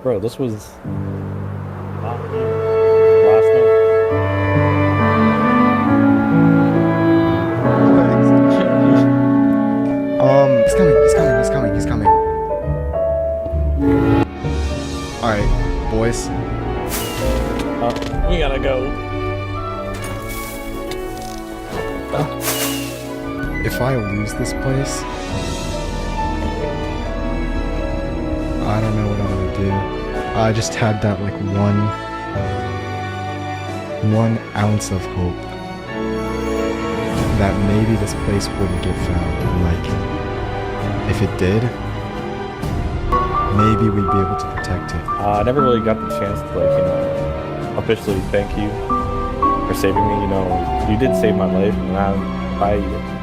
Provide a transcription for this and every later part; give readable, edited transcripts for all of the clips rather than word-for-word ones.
Bro, this was not here last He's coming, he's coming, he's coming, he's coming. Alright, boys. night. We gotta go. If I lose this place, I don't know what I'm gonna do. I just had that like one ounce of hope that maybe this place wouldn't get found. And like, if it did, maybe we'd be able to protect it. I never really got the chance to officially thank you for saving me. You did save my life, and if I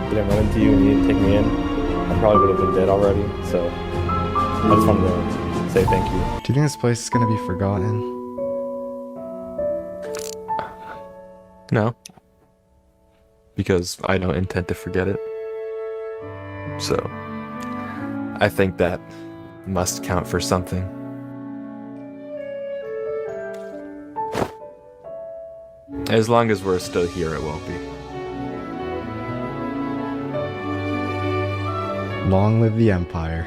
didn't run into you and you didn't take me in, I probably would have been dead already. So I just wanted to say thank you. Do you think this place is gonna be forgotten? No. Because I don't intend to forget it. So, I think that must count for something. As long as we're still here, it won't be. Long live the Empire.